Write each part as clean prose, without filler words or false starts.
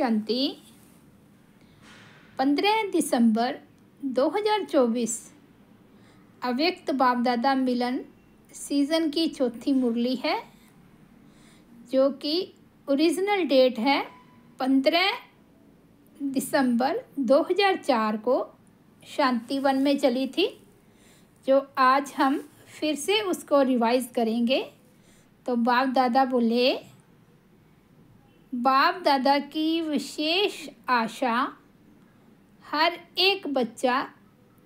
शांति। 15 दिसंबर 2024 अव्यक्त बाप दादा मिलन सीज़न की चौथी मुरली है, जो कि ओरिजिनल डेट है 15 दिसंबर 2004 को शांतिवन में चली थी, जो आज हम फिर से उसको रिवाइज करेंगे। तो बाप दादा बोले, बाप दादा की विशेष आशा हर एक बच्चा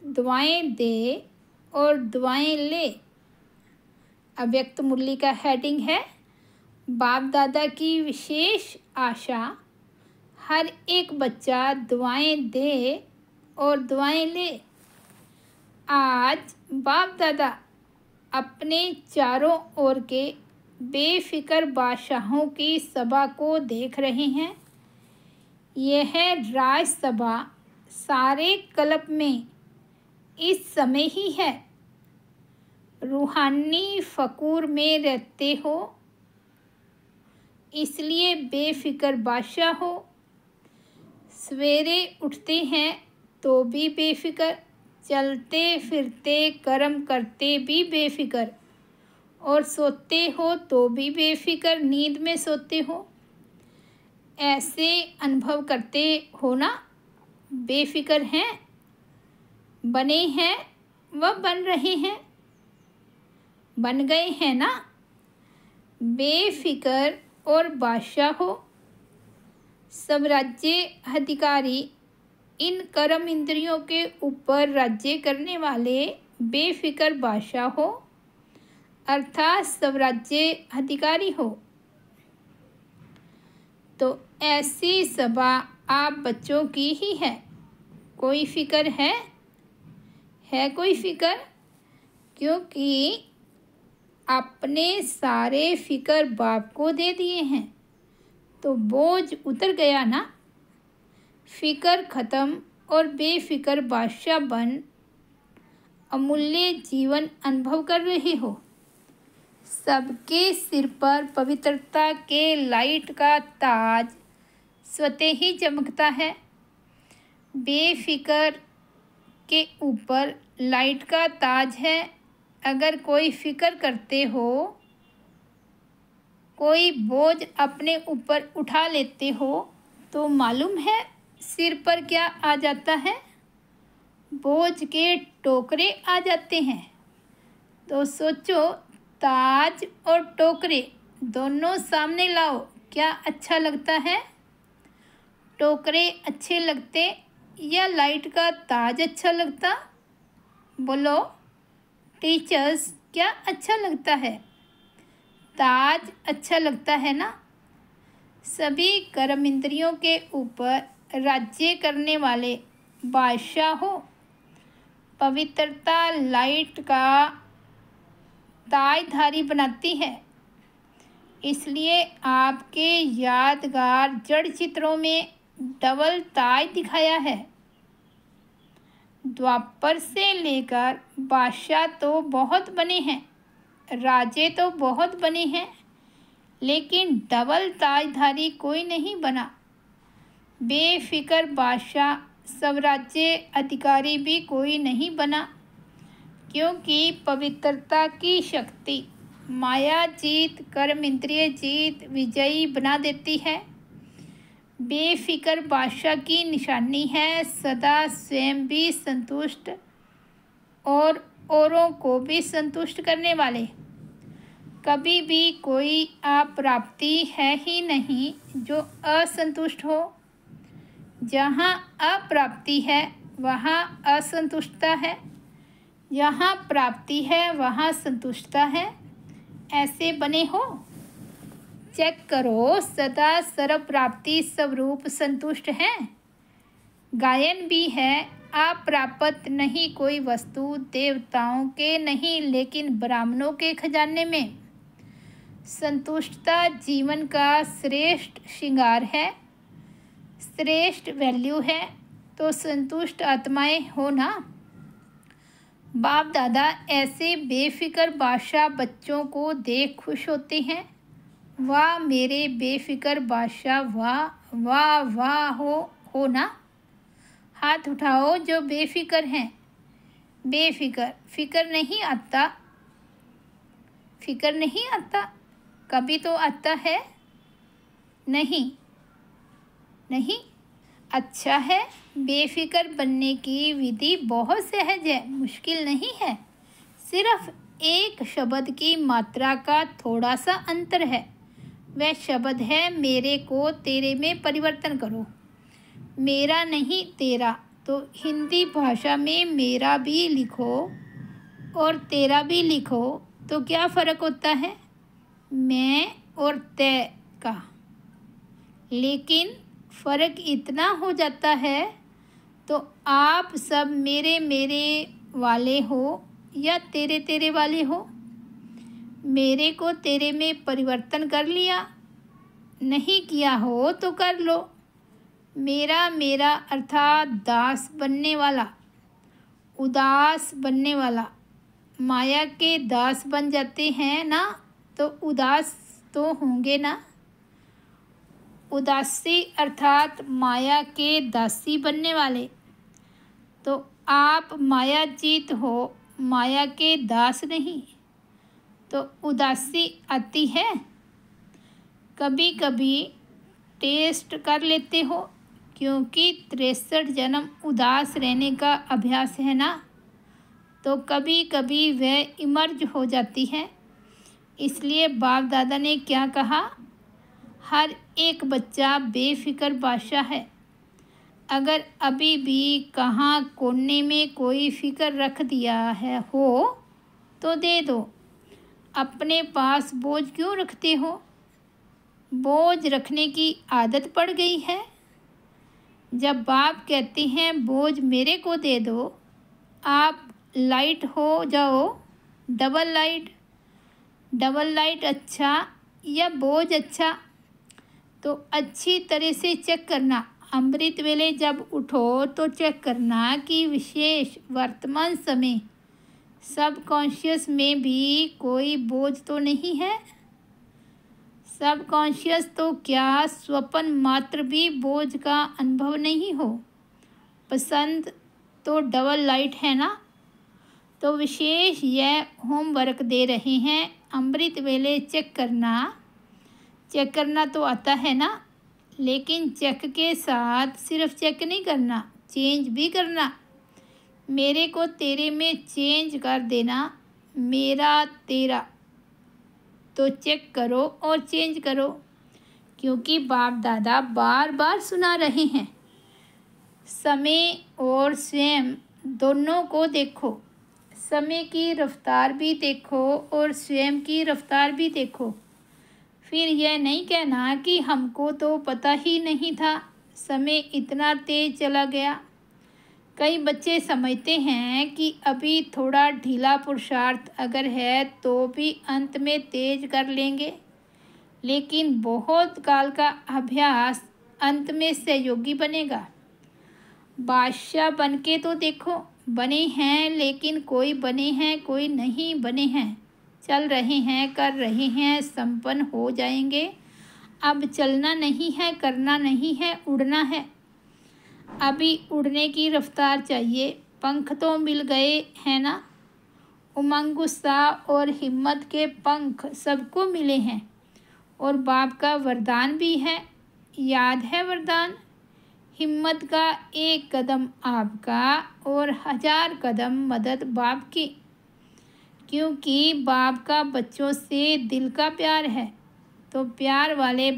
दुआएं दे और दुआएं ले। अव्यक्त मुरली का हेडिंग है, बाप दादा की विशेष आशा हर एक बच्चा दुआएं दे और दुआएं ले। आज बाप दादा अपने चारों ओर के बेफिक्र बादशाहों की सभा को देख रहे हैं। यह राज सभा सारे कल्प में इस समय ही है। रूहानी फकूर में रहते हो, इसलिए बेफिक्र बादशाह हो। सवेरे उठते हैं तो भी बेफिक्र, चलते फिरते कर्म करते भी बेफिक्र, और सोते हो तो भी बेफिक्र, नींद में सोते हो। ऐसे अनुभव करते हो ना? बेफिक्र हैं, बने हैं व बन रहे हैं, बन गए हैं ना? बेफिक्र और बादशाह हो। सब राज्य अधिकारी इन कर्म इंद्रियों के ऊपर राज्य करने वाले बेफिक्र बादशाह हो, अर्थात सब राज्य अधिकारी हो। तो ऐसी सभा आप बच्चों की ही है। कोई फिक्र है कोई फिक्र? क्योंकि आपने सारे फिक्र बाप को दे दिए हैं, तो बोझ उतर गया ना। फिक्र खत्म और बेफिक्र बादशाह बन अमूल्य जीवन अनुभव कर रहे हो। सबके सिर पर पवित्रता के लाइट का ताज स्वतः ही चमकता है। बेफिक्र के ऊपर लाइट का ताज है। अगर कोई फिक्र करते हो, कोई बोझ अपने ऊपर उठा लेते हो, तो मालूम है सिर पर क्या आ जाता है? बोझ के टोकरे आ जाते हैं। तो सोचो, ताज और टोकरे दोनों सामने लाओ, क्या अच्छा लगता है? टोकरे अच्छे लगते या लाइट का ताज अच्छा लगता? बोलो टीचर्स, क्या अच्छा लगता है? ताज अच्छा लगता है ना? सभी कर्म इंद्रियों के ऊपर राज्य करने वाले बादशाह हो। पवित्रता लाइट का ताजधारी बनाती है। इसलिए आपके यादगार जड़ चित्रों में डबल ताज दिखाया है। द्वापर से लेकर बादशाह तो बहुत बने हैं, राजे तो बहुत बने हैं, लेकिन डबल ताजधारी कोई नहीं बना। बेफिक्र बादशाह सब राज्य अधिकारी भी कोई नहीं बना, क्योंकि पवित्रता की शक्ति माया जीत, कर्म इंद्रिय जीत विजयी बना देती है। बेफिक्र बादशाह की निशानी है सदा स्वयं भी संतुष्ट और औरों को भी संतुष्ट करने वाले। कभी भी कोई अप्राप्ति है ही नहीं जो असंतुष्ट हो। जहाँ अप्राप्ति है वहाँ असंतुष्टता है, यहाँ प्राप्ति है वहाँ संतुष्टता है। ऐसे बने हो? चेक करो, सदा सर्व प्राप्ति स्वरूप संतुष्ट हैं। गायन भी है, अप्राप्त नहीं कोई वस्तु देवताओं के नहीं, लेकिन ब्राह्मणों के खजाने में। संतुष्टता जीवन का श्रेष्ठ श्रृंगार है, श्रेष्ठ वैल्यू है। तो संतुष्ट आत्माएं हो ना? बाप दादा ऐसे बेफिक्र बादशाह बच्चों को देख खुश होते हैं। वाह मेरे बेफिक्र बादशाह, वाह वाह वाह हो ना। हाथ उठाओ जो बेफिक्र हैं। बेफिक्र, फिक्र नहीं आता, फिक्र नहीं आता, कभी तो आता है। नहीं, नहीं, अच्छा है। बेफिक्र बनने की विधि बहुत सहज है, मुश्किल नहीं है। सिर्फ एक शब्द की मात्रा का थोड़ा सा अंतर है। वह शब्द है मेरे को तेरे में परिवर्तन करो। मेरा नहीं तेरा, तो हिंदी भाषा में मेरा भी लिखो और तेरा भी लिखो तो क्या फ़र्क होता है? मैं और तय का। लेकिन फ़र्क इतना हो जाता है, तो आप सब मेरे मेरे वाले हो या तेरे तेरे वाले हो। मेरे को तेरे में परिवर्तन कर लिया, नहीं किया हो तो कर लो। मेरा मेरा अर्थात दास बनने वाला, उदास बनने वाला। माया के दास बन जाते हैं ना, तो उदास तो होंगे ना। उदासी अर्थात माया के दासी बनने वाले। तो आप मायाजीत हो, माया के दास नहीं। तो उदासी आती है, कभी कभी टेस्ट कर लेते हो, क्योंकि 63 जन्म उदास रहने का अभ्यास है ना, तो कभी कभी वह इमर्ज हो जाती है। इसलिए बाप दादा ने क्या कहा, हर एक बच्चा बेफिक्र बादशाह है। अगर अभी भी कहाँ कोने में कोई फिक्र रख दिया है हो तो दे दो। अपने पास बोझ क्यों रखते हो? बोझ रखने की आदत पड़ गई है। जब बाप कहते हैं बोझ मेरे को दे दो, आप लाइट हो जाओ, डबल लाइट। डबल लाइट अच्छा या बोझ अच्छा? तो अच्छी तरह से चेक करना। अमृत वेले जब उठो तो चेक करना कि विशेष वर्तमान समय सबकॉन्शियस में भी कोई बोझ तो नहीं है। सबकॉन्शियस तो क्या स्वप्न मात्र भी बोझ का अनुभव नहीं हो। पसंद तो डबल लाइट है ना। तो विशेष यह होमवर्क दे रहे हैं, अमृत वेले चेक करना तो आता है ना, लेकिन चेक के साथ सिर्फ चेक नहीं करना, चेंज भी करना। मेरे को तेरे में चेंज कर देना, मेरा तेरा। तो चेक करो और चेंज करो, क्योंकि बाप दादा बार बार सुना रहे हैं। समय और स्वयं दोनों को देखो। समय की रफ्तार भी देखो और स्वयं की रफ्तार भी देखो। फिर यह नहीं कहना कि हमको तो पता ही नहीं था, समय इतना तेज चला गया। कई बच्चे समझते हैं कि अभी थोड़ा ढीला पुरुषार्थ अगर है तो भी अंत में तेज कर लेंगे, लेकिन बहुत काल का अभ्यास अंत में सहयोगी बनेगा। बादशाह बन के तो देखो, बने हैं, लेकिन कोई बने हैं कोई नहीं बने हैं। चल रहे हैं, कर रहे हैं, संपन्न हो जाएंगे। अब चलना नहीं है, करना नहीं है, उड़ना है। अभी उड़ने की रफ्तार चाहिए। पंख तो मिल गए हैं ना। उमंग, उत्साह और हिम्मत के पंख सबको मिले हैं और बाप का वरदान भी है। याद है वरदान? हिम्मत का एक कदम आपका और 1000 कदम मदद बाप की। क्योंकि बाप का बच्चों से दिल का प्यार है, तो प्यार वाले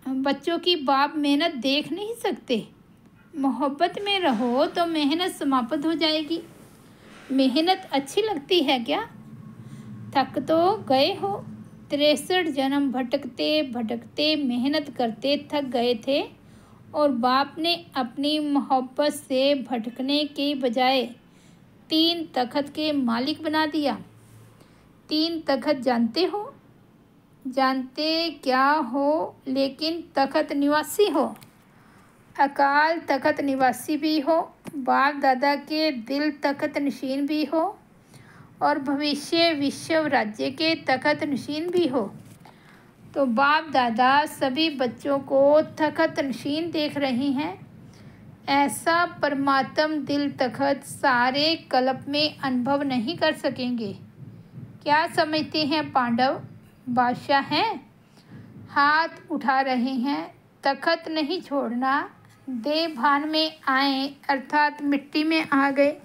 बच्चों की बाप मेहनत देख नहीं सकते। मोहब्बत में रहो तो मेहनत समाप्त हो जाएगी। मेहनत अच्छी लगती है क्या? थक तो गए हो। 63 जन्म भटकते भटकते मेहनत करते थक गए थे और बाप ने अपनी मोहब्बत से भटकने के बजाय 3 तख्त के मालिक बना दिया। 3 तख्त जानते हो? जानते क्या हो, लेकिन तख्त निवासी हो। अकाल तख्त निवासी भी हो, बाप दादा के दिल तख्त नशीन भी हो और भविष्य विश्व राज्य के तख्त नशीन भी हो। तो बाप दादा सभी बच्चों को तख्त नशीन देख रहे हैं। ऐसा परमात्म दिल तख्त सारे कल्प में अनुभव नहीं कर सकेंगे। क्या समझते हैं पांडव, बादशाह हैं? हाथ उठा रहे हैं। तख्त नहीं छोड़ना। देह भान में आए अर्थात मिट्टी में आ गए।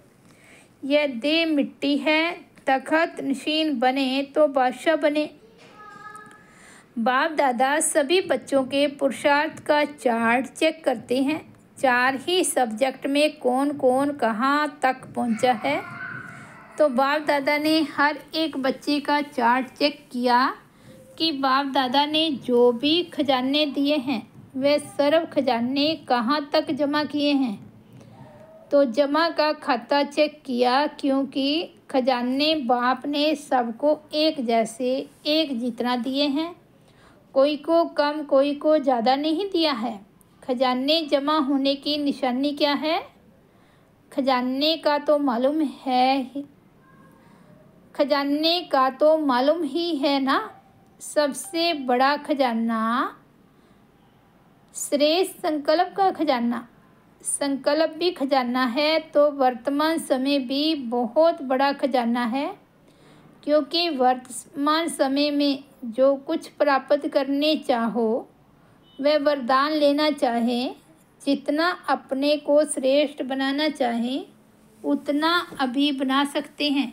यह देह मिट्टी है। तख्त नशीन बने तो बादशाह बने। बाप दादा सभी बच्चों के पुरुषार्थ का चार्ट चेक करते हैं। 4 ही सब्जेक्ट में कौन कौन कहाँ तक पहुँचा है। तो बाप दादा ने हर एक बच्चे का चार्ट चेक किया कि बाप दादा ने जो भी खजाने दिए हैं वे सर्व खजाने कहाँ तक जमा किए हैं। तो जमा का खाता चेक किया, क्योंकि खजाने बाप ने सबको एक जैसे एक जितना दिए हैं। कोई को कम कोई को ज़्यादा नहीं दिया है। खजाने जमा होने की निशानी क्या है? खजाने का तो मालूम है, खजाने का तो मालूम ही है ना। सबसे बड़ा खजाना श्रेष्ठ संकल्प का खजाना। संकल्प भी खजाना है तो वर्तमान समय भी बहुत बड़ा खजाना है, क्योंकि वर्तमान समय में जो कुछ प्राप्त करने चाहो वह वरदान लेना चाहें, जितना अपने को श्रेष्ठ बनाना चाहें उतना अभी बना सकते हैं।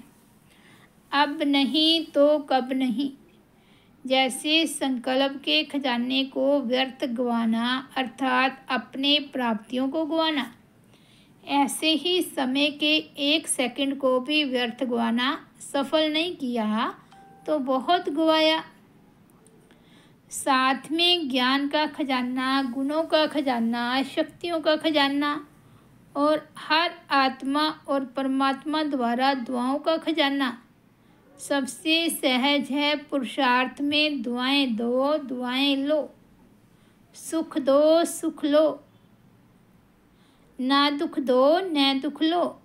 अब नहीं तो कब नहीं। जैसे संकल्प के खजाने को व्यर्थ गंवाना अर्थात अपने प्राप्तियों को गंवाना, ऐसे ही समय के 1 सेकंड को भी व्यर्थ गंवाना। सफल नहीं किया तो बहुत गंवाया। साथ में ज्ञान का खजाना, गुणों का खजाना, शक्तियों का खजाना और हर आत्मा और परमात्मा द्वारा दुआओं का खजाना। सबसे सहज है पुरुषार्थ में दुआएं दो दुआएं लो। सुख दो सुख लो, ना दुख दो न दुख लो।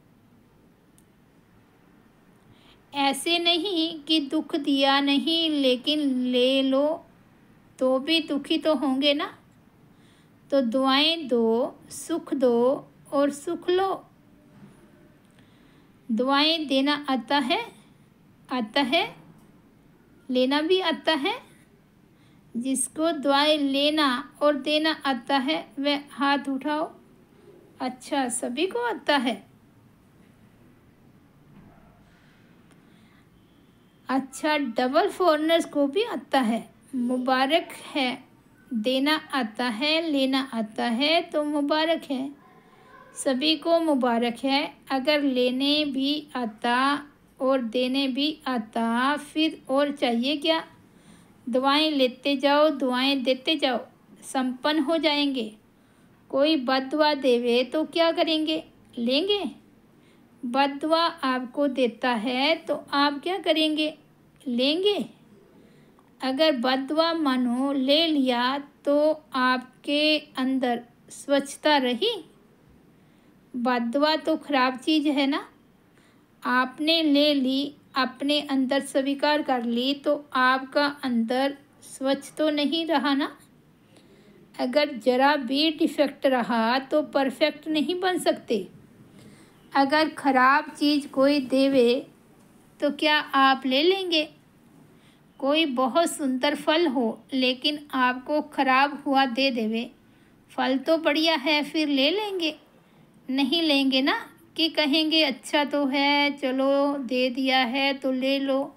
ऐसे नहीं कि दुख दिया नहीं लेकिन ले लो तो भी दुखी तो होंगे ना। तो दुआएं दो, सुख दो और सुख लो। दुआएं देना आता है, आता है, लेना भी आता है। जिसको दुआएं लेना और देना आता है वह हाथ उठाओ। अच्छा, सभी को आता है। अच्छा, डबल फॉरनर्स को भी आता है। मुबारक है। देना आता है, लेना आता है तो मुबारक है। सभी को मुबारक है। अगर लेने भी आता और देने भी आता फिर और चाहिए क्या? दुआएं लेते जाओ, दुआएं देते जाओ, संपन्न हो जाएंगे। कोई बद्दुआ देवे तो क्या करेंगे? लेंगे। बद्दुआ आपको देता है तो आप क्या करेंगे? लेंगे। अगर बद्दुआ मानो ले लिया तो आपके अंदर स्वच्छता रही? बद्दुआ तो खराब चीज़ है ना। आपने ले ली, अपने अंदर स्वीकार कर ली तो आपका अंदर स्वच्छ तो नहीं रहा ना। अगर जरा भी डिफेक्ट रहा तो परफेक्ट नहीं बन सकते। अगर खराब चीज़ कोई देवे तो क्या आप ले लेंगे? कोई बहुत सुंदर फल हो लेकिन आपको खराब हुआ दे देवे, फल तो बढ़िया है, फिर ले लेंगे? नहीं लेंगे ना, कि कहेंगे अच्छा तो है, चलो दे दिया है तो ले लो।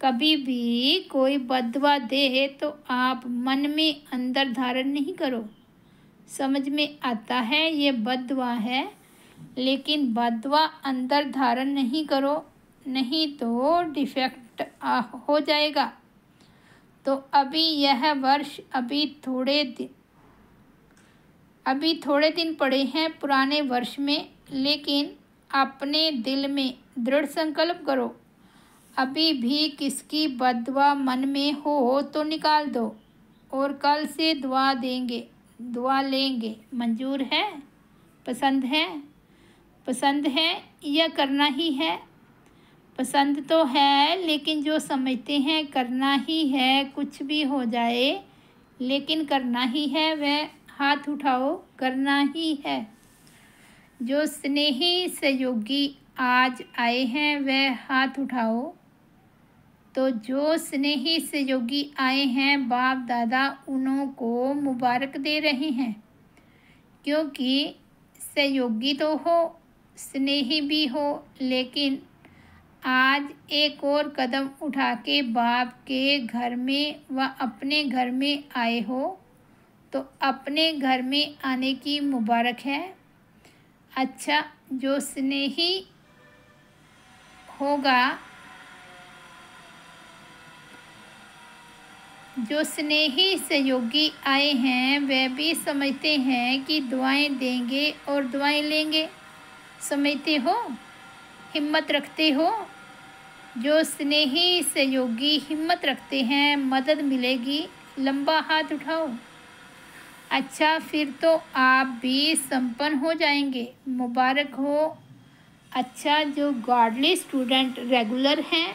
कभी भी कोई बद्दुआ दे तो आप मन में अंदर धारण नहीं करो। समझ में आता है ये बद्दुआ है, लेकिन बद्दुआ अंदर धारण नहीं करो, नहीं तो डिफेक्ट हो जाएगा। तो अभी यह वर्ष अभी थोड़े दिन पड़े हैं पुराने वर्ष में, लेकिन अपने दिल में दृढ़ संकल्प करो। अभी भी किसकी बद्दुआ मन में हो तो निकाल दो और कल से दुआ देंगे, दुआ लेंगे। मंजूर है? पसंद है? पसंद है या करना ही है? पसंद तो है, लेकिन जो समझते हैं करना ही है, कुछ भी हो जाए लेकिन करना ही है, वह हाथ उठाओ, करना ही है। जो स्नेही सहयोगी आज आए हैं वह हाथ उठाओ। तो जो स्नेही सहयोगी आए हैं, बाप दादा उन्हों को मुबारक दे रहे हैं, क्योंकि सहयोगी तो हो, स्नेही भी हो, लेकिन आज एक और कदम उठा के बाप के घर में व अपने घर में आए हो, तो अपने घर में आने की मुबारक है। अच्छा, जो स्नेही होगा, जो स्नेही सहयोगी आए हैं वह भी समझते हैं कि दुआएं देंगे और दुआएं लेंगे। समझते हो, हिम्मत रखते हो। जो स्नेही सहयोगी हिम्मत रखते हैं, मदद मिलेगी, लंबा हाथ उठाओ। अच्छा, फिर तो आप भी संपन्न हो जाएंगे, मुबारक हो। अच्छा, जो गॉडली स्टूडेंट रेगुलर हैं,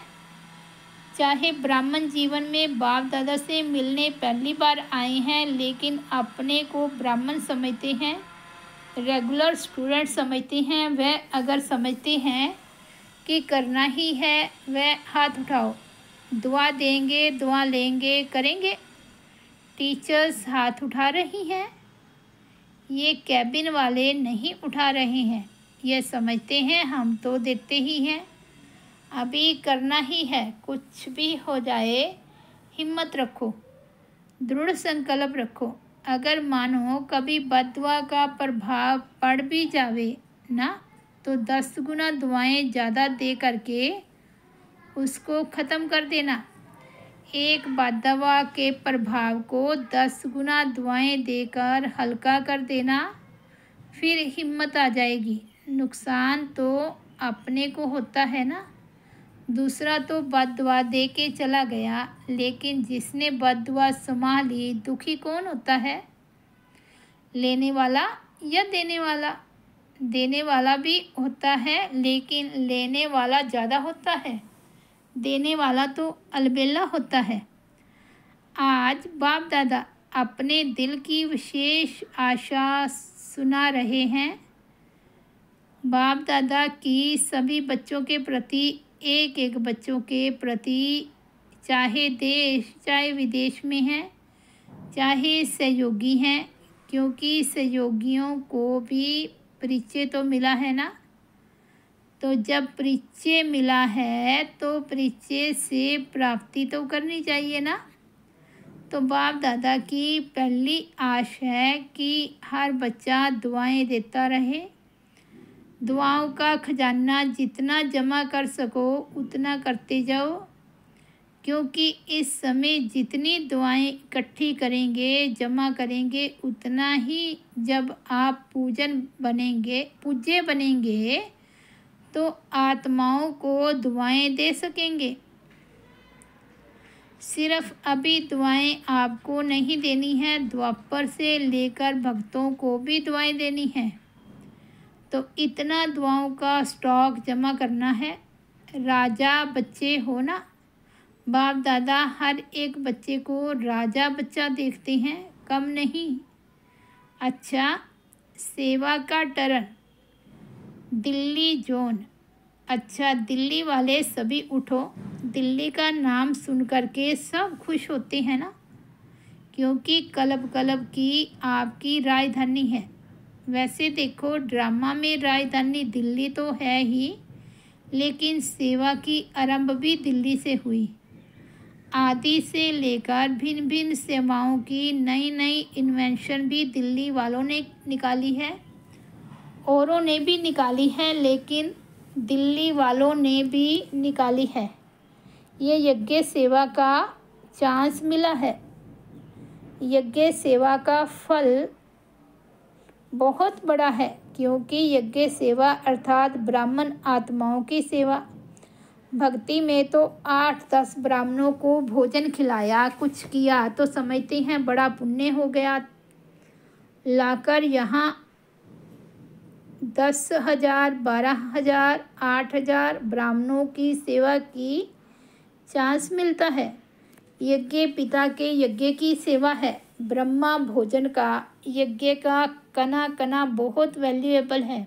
चाहे ब्राह्मण जीवन में बाप दादा से मिलने पहली बार आए हैं लेकिन अपने को ब्राह्मण समझते हैं, रेगुलर स्टूडेंट समझते हैं, वह अगर समझते हैं कि करना ही है, वह हाथ उठाओ। दुआ देंगे, दुआ लेंगे, करेंगे। टीचर्स हाथ उठा रही हैं, ये कैबिन वाले नहीं उठा रहे हैं, ये समझते हैं हम तो देते ही हैं, अभी करना ही है, कुछ भी हो जाए। हिम्मत रखो, दृढ़ संकल्प रखो। अगर मानो कभी बद्दुआ का प्रभाव पड़ भी जावे ना, तो 10 गुना दुआएं ज़्यादा दे करके उसको ख़त्म कर देना। एक बद्दुआ के प्रभाव को 10 गुना दुआएं देकर हल्का कर देना, फिर हिम्मत आ जाएगी। नुकसान तो अपने को होता है ना, दूसरा तो बद्दुआ दे के चला गया, लेकिन जिसने बद्दुआ संभाली, दुखी कौन होता है? लेने वाला या देने वाला? देने वाला भी होता है, लेकिन लेने वाला ज़्यादा होता है, देने वाला तो अलबेला होता है। आज बाप दादा अपने दिल की विशेष आशा सुना रहे हैं। बाप दादा की सभी बच्चों के प्रति, एक एक बच्चों के प्रति, चाहे देश चाहे विदेश में हैं, चाहे सहयोगी हैं, क्योंकि सहयोगियों को भी परिचय तो मिला है ना। तो जब परिचय मिला है तो परिचय से प्राप्ति तो करनी चाहिए ना। तो बाप दादा की पहली आश है कि हर बच्चा दुआएं देता रहे। दुआओं का खजाना जितना जमा कर सको उतना करते जाओ, क्योंकि इस समय जितनी दुआएं इकट्ठी करेंगे, जमा करेंगे, उतना ही जब आप पूज्य बनेंगे तो आत्माओं को दुआएं दे सकेंगे। सिर्फ अभी दुआएं आपको नहीं देनी है, द्वापर से लेकर भक्तों को भी दुआएं देनी है। तो इतना दुआओं का स्टॉक जमा करना है। राजा बच्चे हो ना, बाप दादा हर एक बच्चे को राजा बच्चा देखते हैं, कम नहीं। अच्छा, सेवा का टर्न, दिल्ली जोन। अच्छा, दिल्ली वाले सभी उठो। दिल्ली का नाम सुन करके सब खुश होते हैं ना, क्योंकि कलब कलब की आपकी राजधानी है। वैसे देखो, ड्रामा में राजधानी दिल्ली तो है ही, लेकिन सेवा की आरंभ भी दिल्ली से हुई। आदि से लेकर भिन्न भिन्न सेवाओं की नई नई इन्वेंशन भी दिल्ली वालों ने निकाली है, औरों ने भी निकाली है, लेकिन दिल्ली वालों ने भी निकाली है। ये यज्ञ सेवा का चांस मिला है। यज्ञ सेवा का फल बहुत बड़ा है, क्योंकि यज्ञ सेवा अर्थात ब्राह्मण आत्माओं की सेवा। भक्ति में तो 8-10 ब्राह्मणों को भोजन खिलाया, कुछ किया तो समझते हैं बड़ा पुण्य हो गया। लाकर यहाँ 10,000, 12,000, 8,000 ब्राह्मणों की सेवा की चांस मिलता है। यज्ञ पिता के यज्ञ की सेवा है। ब्रह्मा भोजन का, यज्ञ का कना कना बहुत वैल्यूएबल है।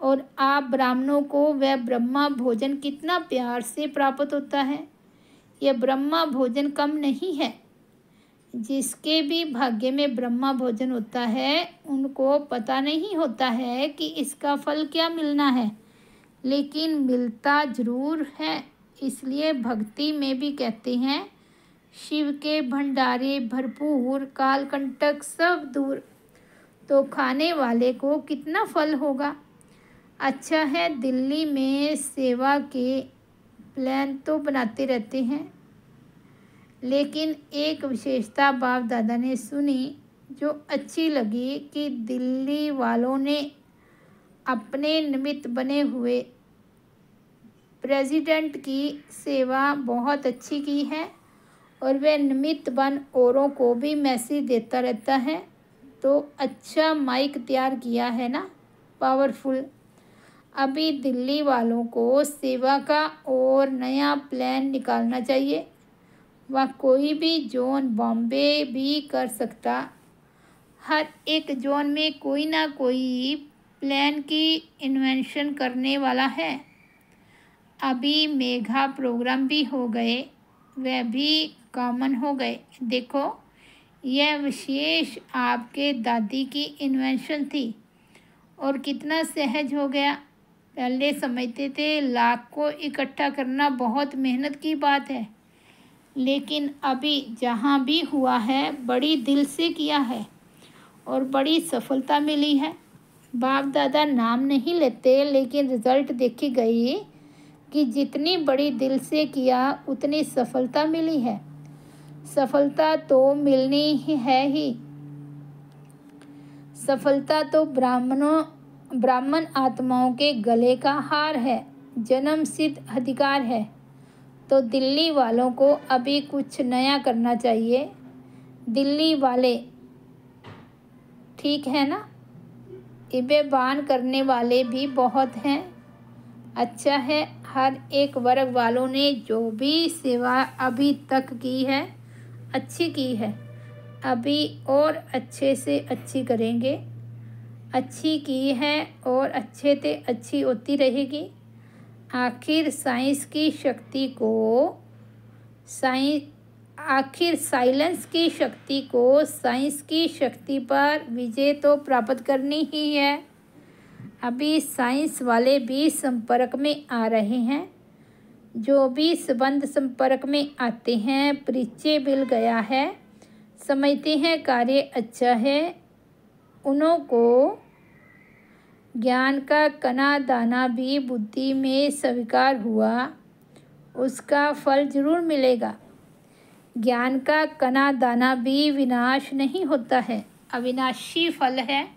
और आप ब्राह्मणों को वह ब्रह्मा भोजन कितना प्यार से प्राप्त होता है। यह ब्रह्मा भोजन कम नहीं है। जिसके भी भाग्य में ब्रह्मा भोजन होता है उनको पता नहीं होता है कि इसका फल क्या मिलना है, लेकिन मिलता जरूर है। इसलिए भक्ति में भी कहते हैं, शिव के भंडारे भरपूर, कालकंटक सब दूर। तो खाने वाले को कितना फल होगा। अच्छा है, दिल्ली में सेवा के प्लान तो बनाते रहते हैं, लेकिन एक विशेषता बाप दादा ने सुनी जो अच्छी लगी कि दिल्ली वालों ने अपने निमित्त बने हुए प्रेसिडेंट की सेवा बहुत अच्छी की है। और वह निमित्त बन औरों को भी मैसेज देता रहता है। तो अच्छा माइक तैयार किया है ना, पावरफुल। अभी दिल्ली वालों को सेवा का और नया प्लान निकालना चाहिए। वह कोई भी जोन बॉम्बे भी कर सकता। हर एक जोन में कोई ना कोई प्लान की इन्वेंशन करने वाला है। अभी मेगा प्रोग्राम भी हो गए, वह भी कॉमन हो गए। देखो, यह विशेष आपके दादी की इन्वेंशन थी और कितना सहज हो गया। पहले समझते थे लाख को इकट्ठा करना बहुत मेहनत की बात है, लेकिन अभी जहाँ भी हुआ है बड़ी दिल से किया है और बड़ी सफलता मिली है। बाप दादा नाम नहीं लेते, लेकिन रिज़ल्ट देखी गई कि जितनी बड़ी दिल से किया उतनी सफलता मिली है। सफलता तो मिलनी ही है ही। सफलता तो ब्राह्मण आत्माओं के गले का हार है, जन्म सिद्ध अधिकार है। तो दिल्ली वालों को अभी कुछ नया करना चाहिए। दिल्ली वाले ठीक है ना, इबेबान करने वाले भी बहुत हैं। अच्छा है, हर एक वर्ग वालों ने जो भी सेवा अभी तक की है अच्छी की है, अभी और अच्छे से अच्छी करेंगे। अच्छी की है और अच्छे से अच्छी होती रहेगी। आखिर साइलेंस की शक्ति को साइंस की शक्ति पर विजय तो प्राप्त करनी ही है। अभी साइंस वाले भी संपर्क में आ रहे हैं। जो भी संबंध संपर्क में आते हैं परिचय मिल गया है, समझते हैं कार्य अच्छा है। उन्हों को ज्ञान का कना दाना भी बुद्धि में स्वीकार हुआ, उसका फल जरूर मिलेगा। ज्ञान का कना दाना भी विनाश नहीं होता है, अविनाशी फल है।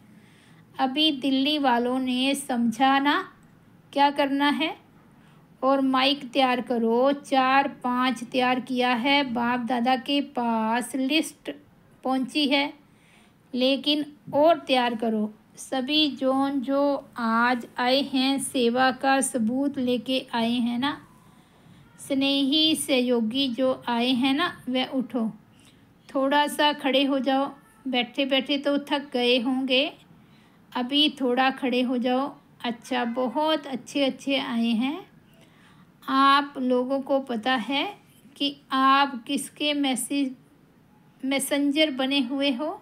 अभी दिल्ली वालों ने समझा ना क्या करना है। और माइक तैयार करो, 4-5 तैयार किया है। बाप दादा के पास लिस्ट पहुंची है, लेकिन और तैयार करो। सभी जोन जो आज आए हैं सेवा का सबूत लेके आए हैं ना, स्नेही सहयोगी जो आए हैं ना, वह उठो, थोड़ा सा खड़े हो जाओ। बैठे बैठे तो थक गए होंगे, अभी थोड़ा खड़े हो जाओ। अच्छा, बहुत अच्छे आए हैं। आप लोगों को पता है कि आप किसके मैसेंजर बने हुए हो।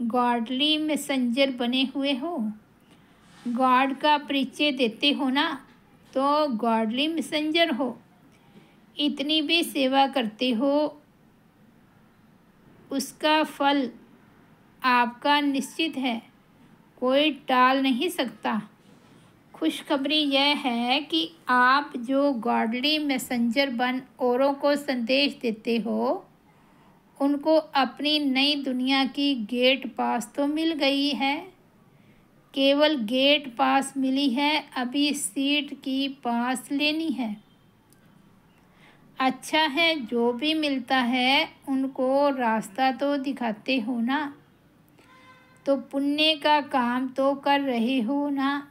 गॉडली मैसेंजर बने हुए हो। गॉड का परिचय देते हो ना, तो गॉडली मैसेंजर हो। इतनी भी सेवा करते हो, उसका फल आपका निश्चित है, कोई टाल नहीं सकता। खुशखबरी यह है कि आप जो गॉडली मैसेंजर बन औरों को संदेश देते हो, उनको अपनी नई दुनिया की गेट पास तो मिल गई है। केवल गेट पास मिली है, अभी सीट की पास लेनी है। अच्छा है, जो भी मिलता है उनको रास्ता तो दिखाते हो ना। तो पुण्य का काम तो कर रहे हो ना।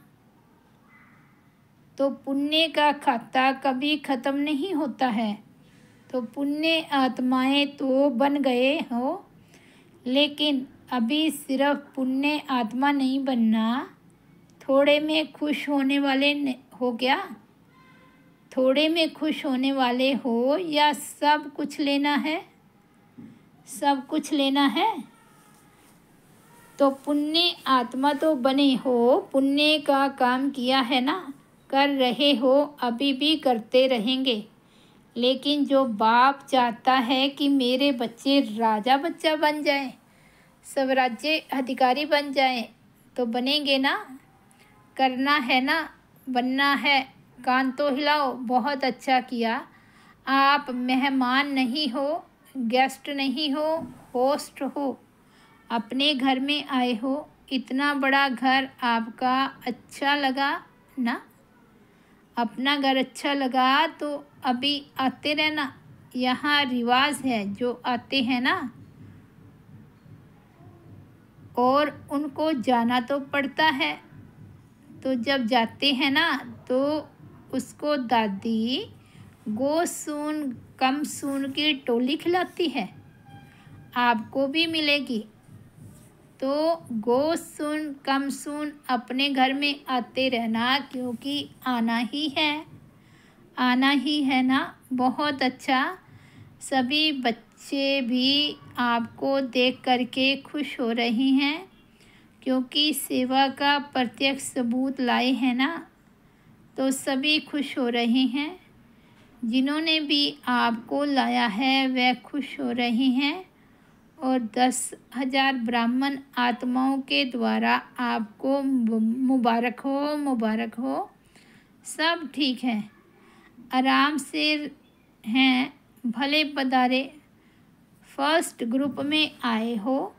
तो पुण्य का खाता कभी ख़त्म नहीं होता है। तो पुण्य आत्माएं तो बन गए हो, लेकिन अभी सिर्फ पुण्य आत्मा नहीं बनना। थोड़े में खुश होने वाले हो क्या? थोड़े में खुश होने वाले हो या सब कुछ लेना है? सब कुछ लेना है। तो पुण्य आत्मा तो बने हो, पुण्य का काम किया है ना, कर रहे हो, अभी भी करते रहेंगे। लेकिन जो बाप चाहता है कि मेरे बच्चे राजा बच्चा बन जाएं, सब राज्य अधिकारी बन जाएं, तो बनेंगे ना। करना है ना, बनना है। कान तो हिलाओ, बहुत अच्छा किया। आप मेहमान नहीं हो, गेस्ट नहीं हो, होस्ट हो। अपने घर में आए हो, इतना बड़ा घर आपका अच्छा लगा ना। अपना घर अच्छा लगा तो अभी आते रहना। यहाँ रिवाज है, जो आते हैं ना, और उनको जाना तो पड़ता है। तो जब जाते हैं ना, तो उसको दादी गोसून कम सून की टोली खिलाती है। आपको भी मिलेगी। तो गोसून कम सून अपने घर में आते रहना, क्योंकि आना ही है, आना ही है ना। बहुत अच्छा। सभी बच्चे भी आपको देख करके खुश हो रहे हैं, क्योंकि सेवा का प्रत्यक्ष सबूत लाए हैं ना। तो सभी खुश हो रहे हैं। जिन्होंने भी आपको लाया है वह खुश हो रहे हैं, और 10,000 ब्राह्मण आत्माओं के द्वारा आपको मुबारक हो, मुबारक हो। सब ठीक है, आराम से हैं, भले पधारे। फर्स्ट ग्रुप में आए हो।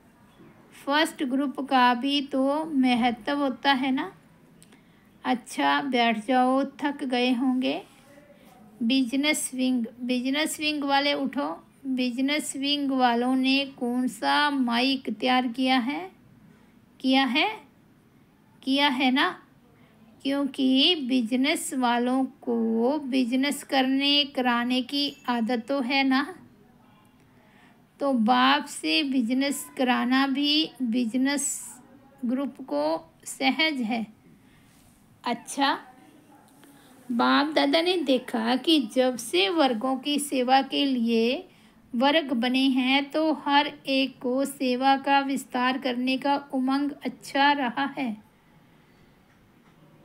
फर्स्ट ग्रुप का भी तो महत्व होता है ना। अच्छा, बैठ जाओ, थक गए होंगे। बिजनेस विंग, बिजनेस विंग वाले उठो। बिजनेस विंग वालों ने कौन सा माइक तैयार किया है? किया है, किया है ना। क्योंकि बिजनेस वालों को बिजनेस कराने की आदत तो है ना। तो बाप से बिजनेस कराना भी बिजनेस ग्रुप को सहज है। अच्छा, बाप दादा ने देखा कि जब से वर्गों की सेवा के लिए वर्ग बने हैं, तो हर एक को सेवा का विस्तार करने का उमंग अच्छा रहा है।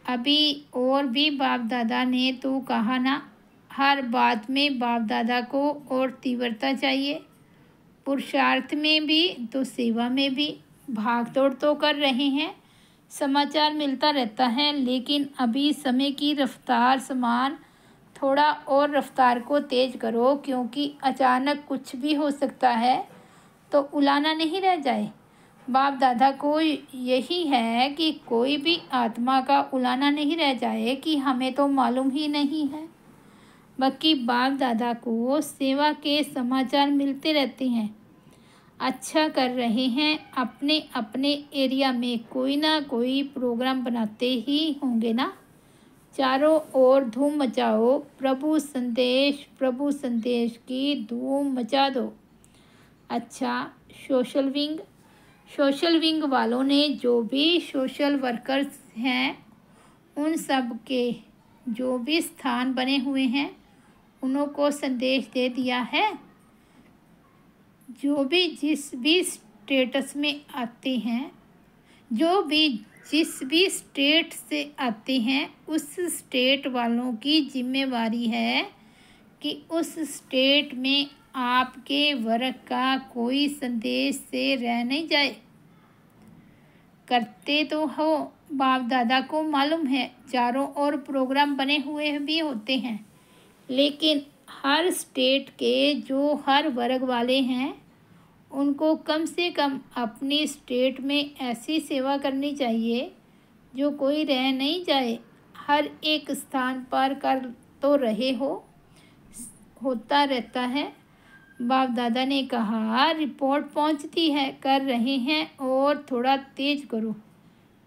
अभी और भी बाप दादा ने तो कहा ना, हर बात में बाप दादा को और तीव्रता चाहिए। पुरुषार्थ में भी तो सेवा में भी भाग दौड़ तो कर रहे हैं, समाचार मिलता रहता है। लेकिन अभी समय की रफ्तार समान थोड़ा और रफ्तार को तेज करो, क्योंकि अचानक कुछ भी हो सकता है, तो उलाना नहीं रह जाए। बाप दादा को यही है कि कोई भी आत्मा का उलाना नहीं रह जाए कि हमें तो मालूम ही नहीं है। बाकी बाप दादा को सेवा के समाचार मिलते रहते हैं, अच्छा कर रहे हैं। अपने अपने एरिया में कोई ना कोई प्रोग्राम बनाते ही होंगे ना। चारों ओर धूम मचाओ, प्रभु संदेश की धूम मचा दो। अच्छा, सोशल विंग वालों ने जो भी सोशल वर्कर्स हैं, उन सब के जो भी स्थान बने हुए हैं, उन्हों को संदेश दे दिया है। जो भी जिस भी स्टेटस में आते हैं, जो भी जिस भी स्टेट से आते हैं, उस स्टेट वालों की जिम्मेवारी है कि उस स्टेट में आपके वर्ग का कोई संदेश से रह नहीं जाए। करते तो हो, बाप दादा को मालूम है, चारों ओर प्रोग्राम बने हुए भी होते हैं। लेकिन हर स्टेट के जो हर वर्ग वाले हैं, उनको कम से कम अपनी स्टेट में ऐसी सेवा करनी चाहिए जो कोई रह नहीं जाए। हर एक स्थान पर कर तो रहे हो, होता रहता है। बाप दादा ने कहा, रिपोर्ट पहुंचती है, कर रहे हैं और थोड़ा तेज करो,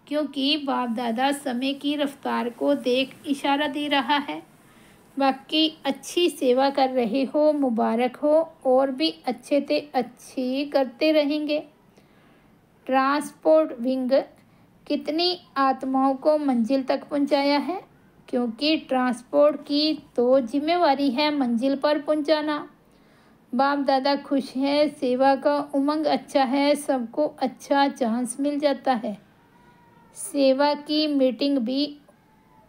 क्योंकि बाप दादा समय की रफ्तार को देख इशारा दे रहा है। बाकी अच्छी सेवा कर रहे हो, मुबारक हो, और भी अच्छे से अच्छी करते रहेंगे। ट्रांसपोर्ट विंग कितनी आत्माओं को मंजिल तक पहुंचाया है, क्योंकि ट्रांसपोर्ट की तो जिम्मेवारी है मंजिल पर पहुंचाना। बाप दादा खुश है, सेवा का उमंग अच्छा है, सबको अच्छा चांस मिल जाता है। सेवा की मीटिंग भी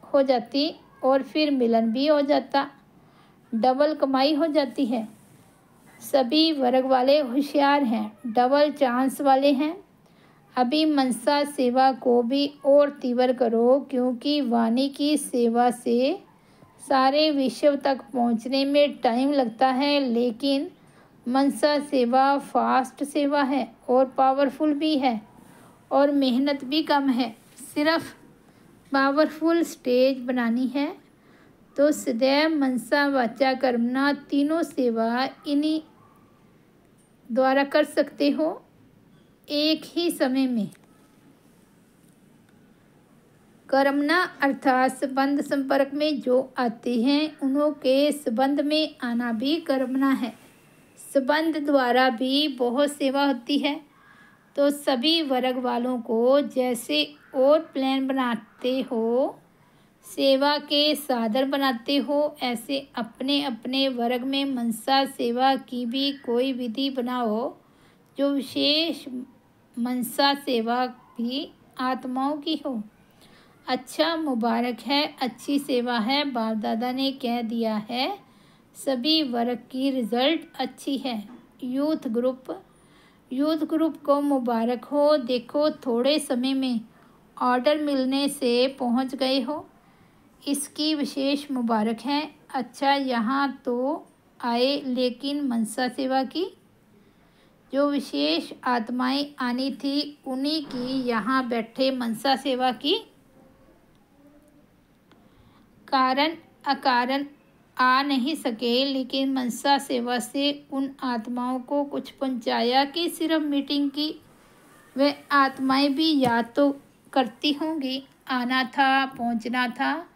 हो जाती और फिर मिलन भी हो जाता, डबल कमाई हो जाती है। सभी वर्ग वाले होशियार हैं, डबल चांस वाले हैं। अभी मनसा सेवा को भी और तीव्र करो, क्योंकि वाणी की सेवा से सारे विश्व तक पहुंचने में टाइम लगता है, लेकिन मनसा सेवा फास्ट सेवा है और पावरफुल भी है और मेहनत भी कम है। सिर्फ पावरफुल स्टेज बनानी है। तो सदैव मनसा वाचा कर्मणा तीनों सेवा इन्हीं द्वारा कर सकते हो एक ही समय में। कर्मणा अर्थात संबंध संपर्क में जो आते हैं उन्हों के संबंध में आना भी कर्मणा है। संबंध द्वारा भी बहुत सेवा होती है। तो सभी वर्ग वालों को जैसे और प्लान बनाते हो, सेवा के साधन बनाते हो, ऐसे अपने अपने वर्ग में मनसा सेवा की भी कोई विधि बनाओ जो विशेष मनसा सेवा भी आत्माओं की हो। अच्छा, मुबारक है, अच्छी सेवा है। बाप दादा ने कह दिया है, सभी वर्ग की रिजल्ट अच्छी है। यूथ ग्रुप को मुबारक हो। देखो, थोड़े समय में ऑर्डर मिलने से पहुंच गए हो, इसकी विशेष मुबारक है। अच्छा, यहाँ तो आए, लेकिन मनसा सेवा की जो विशेष आत्माएं आनी थी उन्हीं की यहाँ बैठे मनसा सेवा की। कारण अकारण आ नहीं सके, लेकिन मनसा सेवा से उन आत्माओं को कुछ पहुँचाया कि सिर्फ मीटिंग की। वे आत्माएं भी याद तो करती होंगी, आना था, पहुँचना था।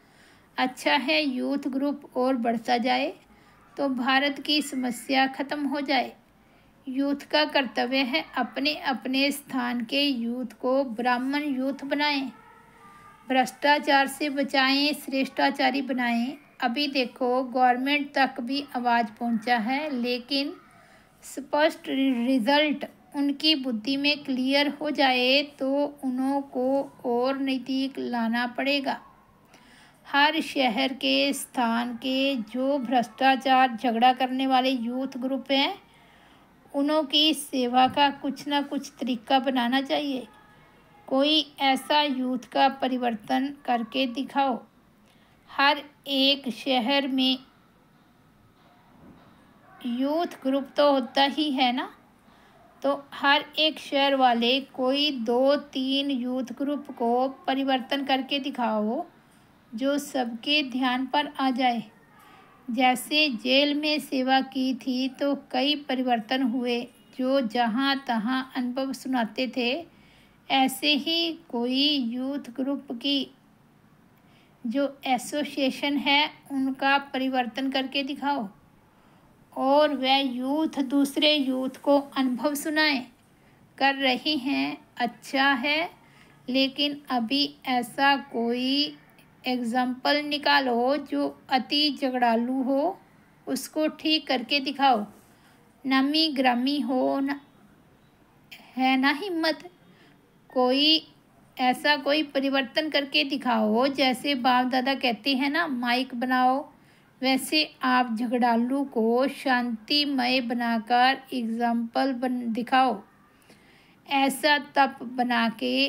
अच्छा है, यूथ ग्रुप और बढ़ता जाए तो भारत की समस्या खत्म हो जाए। यूथ का कर्तव्य है अपने अपने स्थान के यूथ को ब्राह्मण यूथ बनाएं, भ्रष्टाचार से बचाएं, श्रेष्ठाचारी बनाएं। अभी देखो, गवर्नमेंट तक भी आवाज़ पहुंचा है, लेकिन स्पष्ट रिजल्ट उनकी बुद्धि में क्लियर हो जाए तो उन्हों को और नज़दीक लाना पड़ेगा। हर शहर के स्थान के जो भ्रष्टाचार झगड़ा करने वाले यूथ ग्रुप हैं, उन्हों की सेवा का कुछ ना कुछ तरीका बनाना चाहिए। कोई ऐसा यूथ का परिवर्तन करके दिखाओ। हर एक शहर में यूथ ग्रुप तो होता ही है ना, तो हर एक शहर वाले कोई 2-3 यूथ ग्रुप को परिवर्तन करके दिखाओ जो सबके ध्यान पर आ जाए। जैसे जेल में सेवा की थी तो कई परिवर्तन हुए जो जहाँ तहाँ अनुभव सुनाते थे, ऐसे ही कोई यूथ ग्रुप की जो एसोसिएशन है उनका परिवर्तन करके दिखाओ और वह यूथ दूसरे यूथ को अनुभव सुनाएं। कर रहे हैं, अच्छा है, लेकिन अभी ऐसा कोई एग्जाम्पल निकालो जो अति झगड़ालू हो, उसको ठीक करके दिखाओ। नामी ग्रामी हो न, है ना हिम्मत, कोई ऐसा कोई परिवर्तन करके दिखाओ। जैसे बाप दादा कहते हैं ना, माइक बनाओ, वैसे आप झगड़ालू को शांतिमय बनाकर एग्जाम्पल दिखाओ। ऐसा तप बना के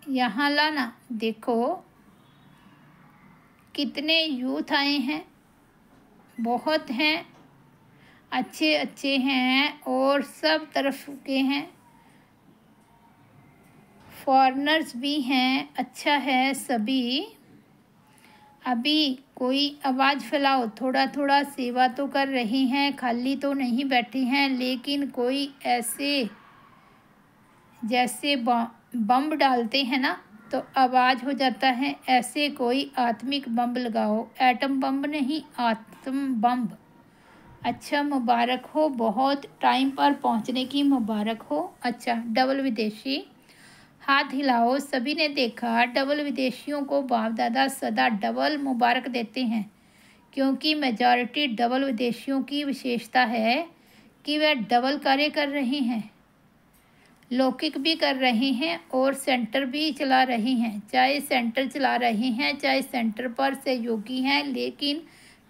यहाँ लाना। देखो कितने यूथ आए हैं, बहुत हैं, अच्छे अच्छे हैं और सब तरफ के हैं, फॉरेनर्स भी हैं। अच्छा है, सभी अभी कोई आवाज़ फैलाओ, थोड़ा थोड़ा सेवा तो कर रहे हैं, खाली तो नहीं बैठे हैं। लेकिन कोई ऐसे जैसे बम डालते हैं ना तो आवाज़ हो जाता है, ऐसे कोई आत्मिक बम लगाओ, एटम बम नहीं, आत्म बम। अच्छा, मुबारक हो, बहुत टाइम पर पहुंचने की मुबारक हो। अच्छा, डबल विदेशी, हाथ हिलाओ। सभी ने देखा डबल विदेशियों को बाप दादा सदा डबल मुबारक देते हैं, क्योंकि मेजॉरिटी डबल विदेशियों की विशेषता है कि वह डबल कार्य कर रहे हैं, लौकिक भी कर रहे हैं और सेंटर भी चला रहे हैं। चाहे सेंटर चला रहे हैं, चाहे सेंटर पर सहयोगी हैं, लेकिन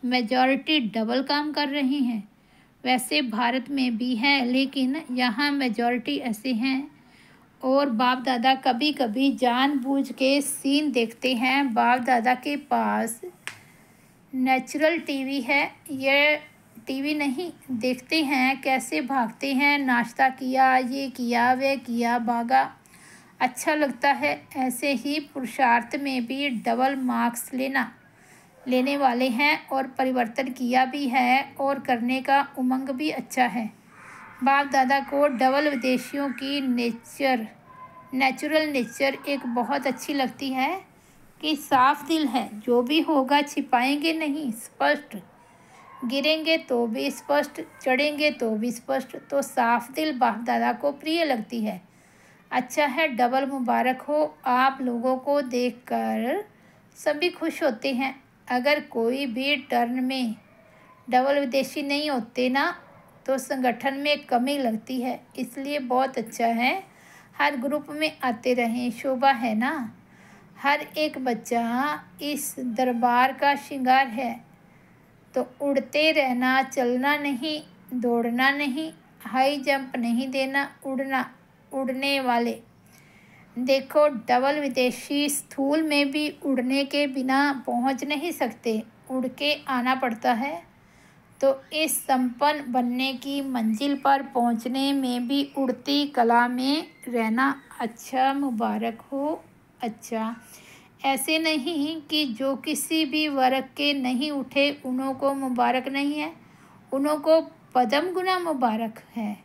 मेजॉरिटी डबल काम कर रहे हैं। वैसे भारत में भी है, लेकिन यहाँ मेजॉरिटी ऐसे हैं। और बाप दादा कभी कभी जानबूझ के सीन देखते हैं। बाप दादा के पास नेचुरल टीवी है, ये टीवी नहीं, देखते हैं कैसे भागते हैं, नाश्ता किया, ये किया, वे किया, भागा, अच्छा लगता है। ऐसे ही पुरुषार्थ में भी डबल मार्क्स लेने वाले हैं और परिवर्तन किया भी है और करने का उमंग भी अच्छा है। बाप दादा को डबल विदेशियों की नेचुरल नेचर एक बहुत अच्छी लगती है कि साफ दिल है, जो भी होगा छिपाएंगे नहीं, स्पष्ट, गिरेंगे तो भी स्पष्ट, चढ़ेंगे तो भी स्पष्ट। तो साफ दिल बाप दादा को प्रिय लगती है। अच्छा है, डबल मुबारक हो। आप लोगों को देखकर सभी खुश होते हैं। अगर कोई भी टर्न में डबल विदेशी नहीं होते ना तो संगठन में कमी लगती है, इसलिए बहुत अच्छा है हर ग्रुप में आते रहें, शोभा है ना। हर एक बच्चा इस दरबार का श्रृंगार है। तो उड़ते रहना, चलना नहीं, दौड़ना नहीं, हाई जंप नहीं देना, उड़ने वाले। देखो, डबल विदेशी स्थूल में भी उड़ने के बिना पहुंच नहीं सकते, उड़ के आना पड़ता है। तो इस संपन्न बनने की मंजिल पर पहुंचने में भी उड़ती कला में रहना। अच्छा, मुबारक हो। अच्छा, ऐसे नहीं कि जो किसी भी वर्ग के नहीं उठे उन्हों को मुबारक नहीं है, उन्हों को पदम गुना मुबारक है।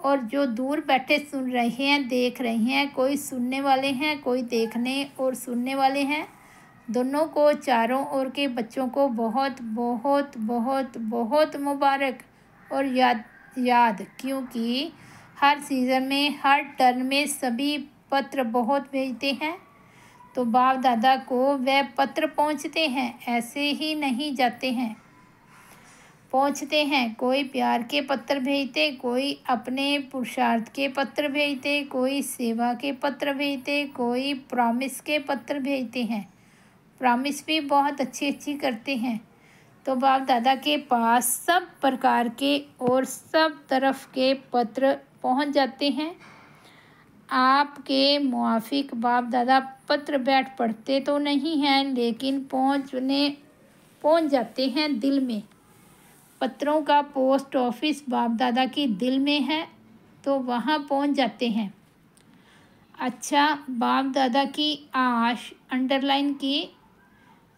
और जो दूर बैठे सुन रहे हैं, देख रहे हैं, कोई सुनने वाले हैं, कोई देखने और सुनने वाले हैं, दोनों को, चारों ओर के बच्चों को बहुत बहुत बहुत बहुत मुबारक। और याद क्योंकि हर सीज़न में, हर टर्न में सभी पत्र बहुत भेजते हैं, तो बाप दादा को वह पत्र पहुंचते हैं, ऐसे ही नहीं जाते हैं, पहुंचते हैं। कोई प्यार के पत्र भेजते, कोई अपने पुरुषार्थ के पत्र भेजते, कोई सेवा के पत्र भेजते, कोई प्रॉमिस के पत्र भेजते हैं। प्रॉमिस भी बहुत अच्छी करते हैं। तो बाप दादा के पास सब प्रकार के और सब तरफ के पत्र पहुंच जाते हैं। आपके मुआफिक बाप दादा पत्र बैठ पढ़ते तो नहीं हैं, लेकिन पहुंच जाते हैं दिल में। पत्रों का पोस्ट ऑफिस बाप दादा की दिल में है, तो वहाँ पहुंच जाते हैं। अच्छा, बाप दादा की आश अंडरलाइन की,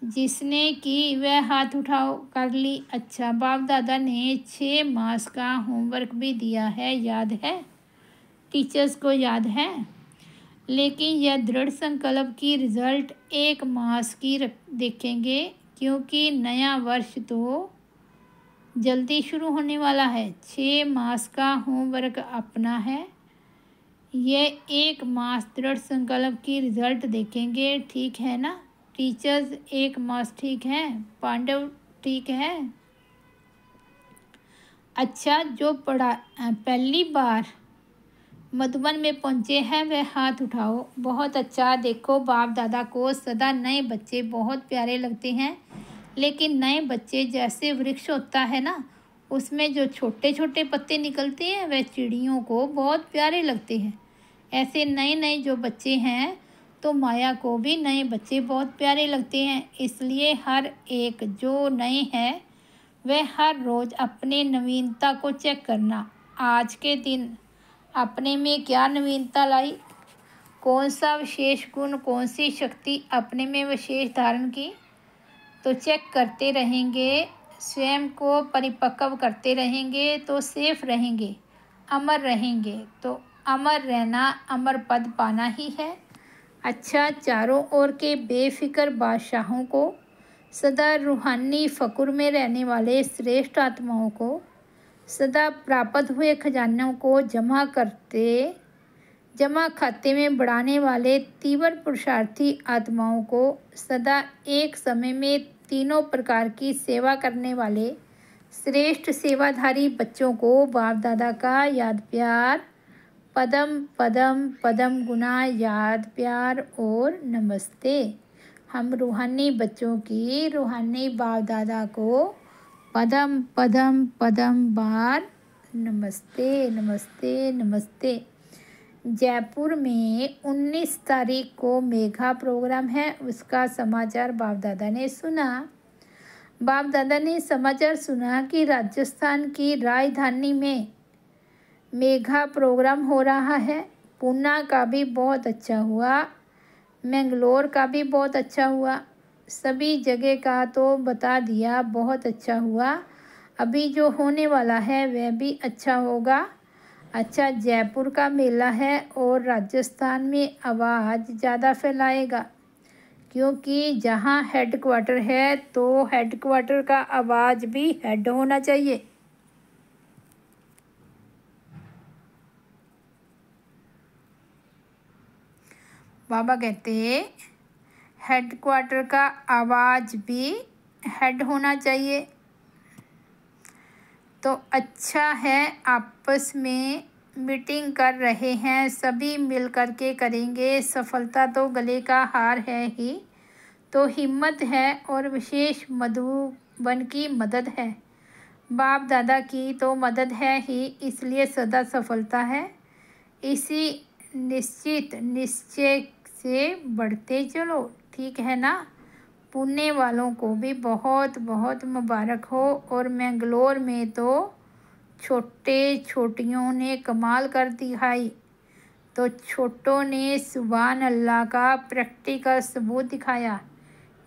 जिसने की वह हाथ उठाओ, कर ली। अच्छा, बाप दादा ने 6 मास का होमवर्क भी दिया है, याद है, टीचर्स को याद है। लेकिन यह दृढ़ संकल्प की रिज़ल्ट 1 मास की देखेंगे, क्योंकि नया वर्ष तो जल्दी शुरू होने वाला है। 6 मास का होमवर्क अपना है, ये 1 मास दृढ़ संकल्प की रिज़ल्ट देखेंगे, ठीक है ना टीचर्स? 1 मास ठीक है, पांडव ठीक है। अच्छा, जो पहली बार मधुबन में पहुँचे हैं वह हाथ उठाओ। बहुत अच्छा। देखो, बाप दादा को सदा नए बच्चे बहुत प्यारे लगते हैं, लेकिन नए बच्चे जैसे वृक्ष होता है ना, उसमें जो छोटे छोटे पत्ते निकलते हैं वह चिड़ियों को बहुत प्यारे लगते हैं। ऐसे नए नए जो बच्चे हैं, तो माया को भी नए बच्चे बहुत प्यारे लगते हैं। इसलिए हर एक जो नए हैं वह हर रोज़ अपने नवीनता को चेक करना। आज के दिन अपने में क्या नवीनता लाई, कौन सा विशेष गुण, कौन सी शक्ति अपने में विशेष धारण की। तो चेक करते रहेंगे, स्वयं को परिपक्व करते रहेंगे तो सेफ रहेंगे, अमर रहेंगे। तो अमर रहना, अमर पद पाना ही है। अच्छा, चारों ओर के बेफिक्र बादशाहों को, सदा रूहानी फ़क्र में रहने वाले श्रेष्ठ आत्माओं को, सदा प्राप्त हुए खजानों को जमा खाते में बढ़ाने वाले तीव्र पुरुषार्थी आत्माओं को, सदा एक समय में तीनों प्रकार की सेवा करने वाले श्रेष्ठ सेवाधारी बच्चों को बाप दादा का याद प्यार, पदम पदम पदम गुना याद प्यार और नमस्ते। हम रूहानी बच्चों की रूहानी बाप दादा को पदम पदम पदम बार नमस्ते नमस्ते नमस्ते। जयपुर में 19 तारीख को मेघा प्रोग्राम है, उसका समाचार बाप दादा ने सुना। बाप दादा ने समाचार सुना कि राजस्थान की राजधानी में मेघा प्रोग्राम हो रहा है। पूना का भी बहुत अच्छा हुआ, मैंगलोर का भी बहुत अच्छा हुआ, सभी जगह का तो बता दिया, बहुत अच्छा हुआ। अभी जो होने वाला है वह भी अच्छा होगा। अच्छा, जयपुर का मेला है और राजस्थान में आवाज़ ज़्यादा फैलाएगा, क्योंकि जहाँ हेडक्वार्टर है तो हेडक्वार्टर का आवाज़ भी हेड होना चाहिए। बाबा कहते हैं हेडक्वार्टर का आवाज़ भी हेड होना चाहिए। तो अच्छा है, आपस में मीटिंग कर रहे हैं, सभी मिल कर के करेंगे। सफलता तो गले का हार है ही, तो हिम्मत है और विशेष मधुबन की मदद है। बाप दादा की तो मदद है ही, इसलिए सदा सफलता है। इसी निश्चित निश्चय से बढ़ते चलो, ठीक है ना। पुणे वालों को भी बहुत बहुत मुबारक हो। और मैंगलोर में तो छोटे छोटियों ने कमाल कर दिखाई, तो छोटों ने सुभान अल्लाह का प्रैक्टिकल सबूत दिखाया,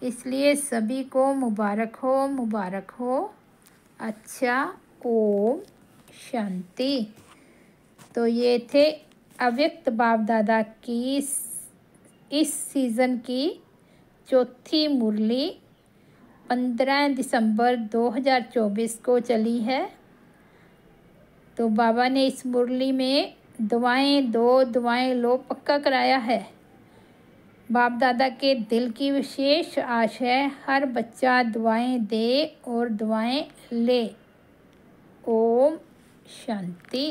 इसलिए सभी को मुबारक हो, मुबारक हो। अच्छा, ओम शांति। तो ये थे अव्यक्त बाप दादा की इस सीज़न की चौथी मुरली 15 दिसंबर 2024 को चली है। तो बाबा ने इस मुरली में दुआएं दो, दुआएं लो पक्का कराया है। बाप दादा के दिल की विशेष आश है हर बच्चा दुआएं दे और दुआएं ले। ओम शांति।